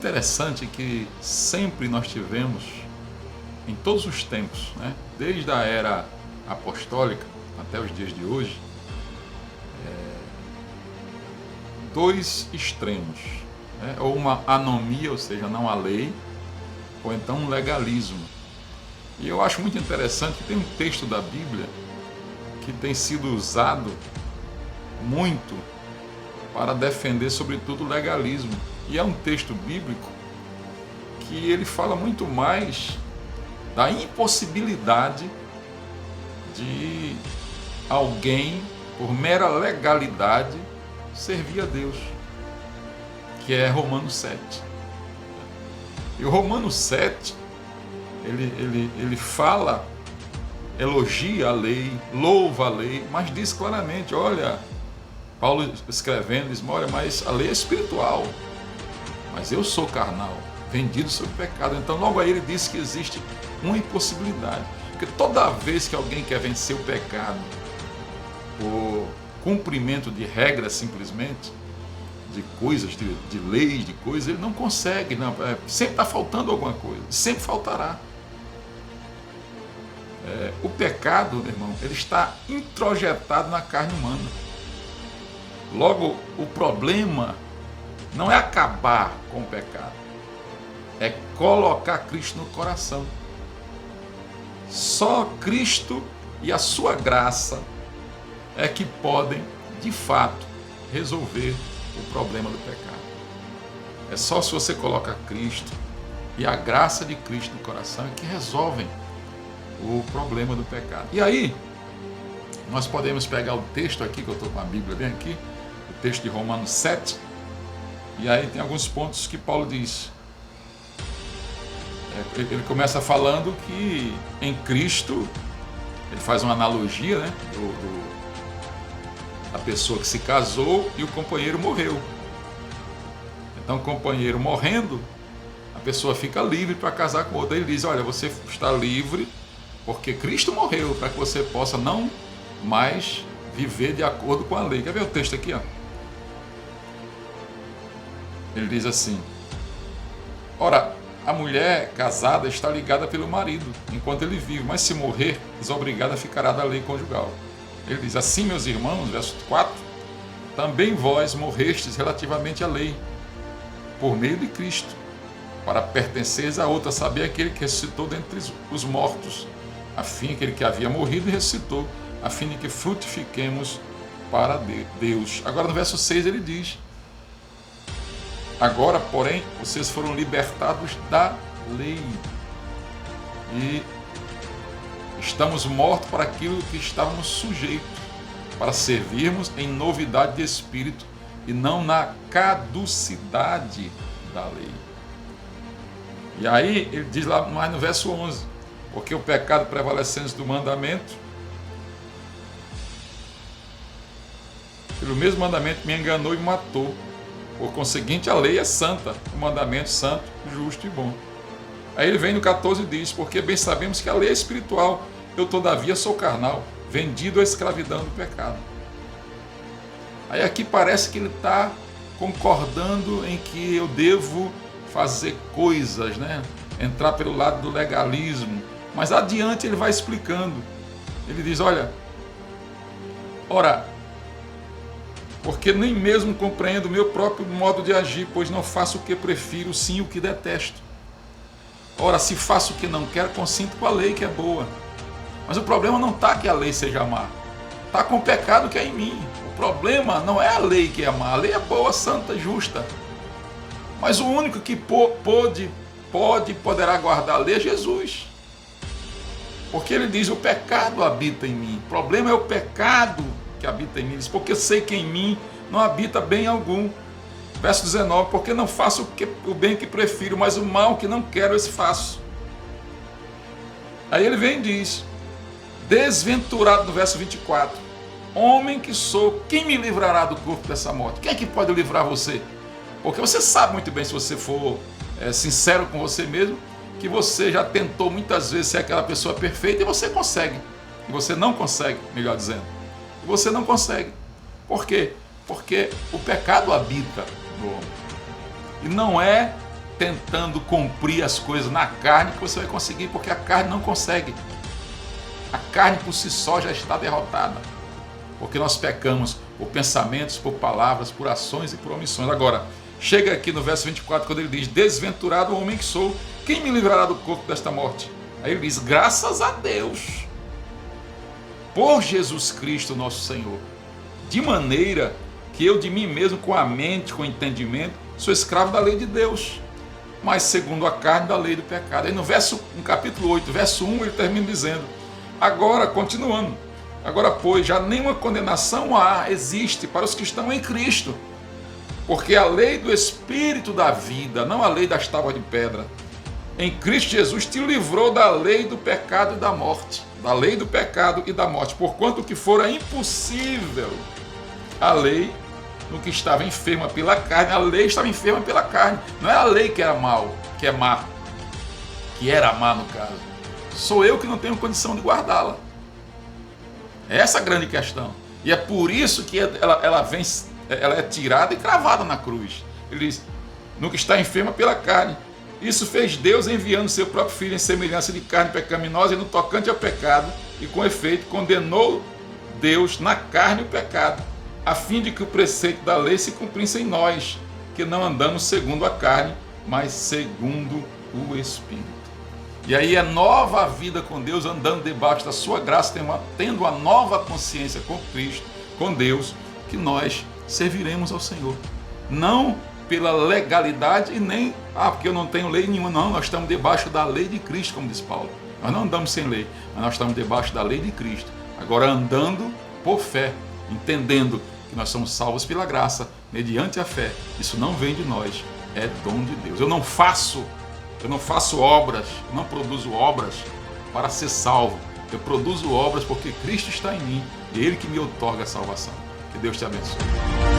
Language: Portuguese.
Interessante que sempre nós tivemos, em todos os tempos, né, desde a era apostólica até os dias de hoje, dois extremos, né, ou uma anomia, ou seja, não a lei, ou então um legalismo. E eu acho muito interessante que tem um texto da Bíblia que tem sido usado muito para defender, sobretudo, o legalismo. E é um texto bíblico que ele fala muito mais da impossibilidade de alguém, por mera legalidade, servir a Deus, que é Romanos 7. E o Romanos 7, ele fala, elogia a lei, louva a lei, mas diz claramente, olha, Paulo escrevendo, diz, olha, mas a lei é espiritual, mas eu sou carnal, vendido sob pecado. Então logo aí ele diz que existe uma impossibilidade, porque toda vez que alguém quer vencer o pecado por cumprimento de regras simplesmente, de coisas, de leis, de coisas, ele não consegue, não, sempre está faltando alguma coisa, sempre faltará. O pecado, meu irmão, ele está introjetado na carne humana. Logo, o problema não é acabar com o pecado, é colocar Cristo no coração. Só Cristo e a sua graça é que podem, de fato, resolver o problema do pecado. É só se você coloca Cristo e a graça de Cristo no coração é que resolvem o problema do pecado. E aí, nós podemos pegar o texto aqui, que eu estou com a Bíblia bem aqui, o texto de Romanos 7, e aí tem alguns pontos que Paulo diz. Ele começa falando que em Cristo, ele faz uma analogia, né, da pessoa que se casou e o companheiro morreu. Então o companheiro morrendo, a pessoa fica livre para casar com outro. Ele diz, olha, você está livre porque Cristo morreu, para que você possa não mais viver de acordo com a lei. Quer ver o texto aqui? Ó? Ele diz assim, ora, a mulher casada está ligada pelo marido, enquanto ele vive, mas se morrer, desobrigada ficará da lei conjugal. Ele diz, assim, meus irmãos, verso 4, também vós morrestes relativamente à lei, por meio de Cristo, para pertenceres a outra, saber aquele que ressuscitou dentre os mortos, a fim aquele que havia morrido e ressuscitou, a fim de que frutifiquemos para Deus. Agora no verso 6 ele diz, agora, porém, vocês foram libertados da lei e estamos mortos para aquilo que estávamos sujeitos, para servirmos em novidade de espírito e não na caducidade da lei. E aí ele diz lá mais no verso 11, porque o pecado prevalecente do mandamento, pelo mesmo mandamento me enganou e matou. Por conseguinte, a lei é santa, o mandamento santo, justo e bom. Aí ele vem no 14 e diz, porque bem sabemos que a lei é espiritual, eu todavia sou carnal, vendido à escravidão do pecado. Aí aqui parece que ele está concordando em que eu devo fazer coisas, né? Entrar pelo lado do legalismo. Mas adiante ele vai explicando. Ele diz, olha, ora, porque nem mesmo compreendo o meu próprio modo de agir, pois não faço o que prefiro, sim o que detesto. Ora, se faço o que não quero, consinto com a lei que é boa. Mas o problema não está que a lei seja má, está com o pecado que é em mim. O problema não é a lei que é má, a lei é boa, santa, justa. Mas o único que pode e poderá guardar a lei é Jesus. Porque ele diz, o pecado habita em mim. O problema é o pecado que habita em mim, porque sei que em mim não habita bem algum. Verso 19, porque não faço o bem que prefiro, mas o mal que não quero, esse faço. Aí ele vem e diz, desventurado no verso 24, homem que sou, quem me livrará do corpo dessa morte? Quem é que pode livrar você? Porque você sabe muito bem, se você for sincero com você mesmo, que você já tentou muitas vezes ser aquela pessoa perfeita e você consegue. E você não consegue, melhor dizendo. Você não consegue. Por quê? Porque o pecado habita no homem. E não é tentando cumprir as coisas na carne que você vai conseguir, porque a carne não consegue. A carne por si só já está derrotada, porque nós pecamos por pensamentos, por palavras, por ações e por omissões. Agora, chega aqui no verso 24, quando ele diz: desventurado o homem que sou, quem me livrará do corpo desta morte? Aí ele diz: graças a Deus, por Jesus Cristo nosso Senhor, de maneira que eu de mim mesmo, com a mente, com o entendimento, sou escravo da lei de Deus, mas segundo a carne, da lei do pecado. Aí no capítulo 8, verso 1, ele termina dizendo: agora, continuando, agora pois, já nenhuma condenação existe para os que estão em Cristo, porque a lei do Espírito da vida, não a lei das tábuas de pedra, em Cristo Jesus te livrou da lei do pecado e da morte, da lei do pecado e da morte, porquanto que fora impossível a lei no que estava enferma pela carne. A lei estava enferma pela carne, não é a lei que era mal, que é má, que era má no caso. Sou eu que não tenho condição de guardá-la. Essa é a grande questão. E é por isso que ela é tirada e cravada na cruz. Ele diz: no que está enferma pela carne. Isso fez Deus enviando seu próprio Filho em semelhança de carne pecaminosa e no tocante ao pecado, e com efeito condenou Deus na carne o pecado, a fim de que o preceito da lei se cumprisse em nós, que não andamos segundo a carne, mas segundo o Espírito. E aí é nova vida com Deus, andando debaixo da sua graça, tendo uma nova consciência com Cristo, com Deus, que nós serviremos ao Senhor. Não pela legalidade e nem, porque eu não tenho lei nenhuma. Não, nós estamos debaixo da lei de Cristo, como diz Paulo. Nós não andamos sem lei, mas nós estamos debaixo da lei de Cristo. Agora andando por fé, entendendo que nós somos salvos pela graça, mediante a fé. Isso não vem de nós, é dom de Deus. Eu não faço obras, não produzo obras para ser salvo. Eu produzo obras porque Cristo está em mim e Ele que me outorga a salvação. Que Deus te abençoe.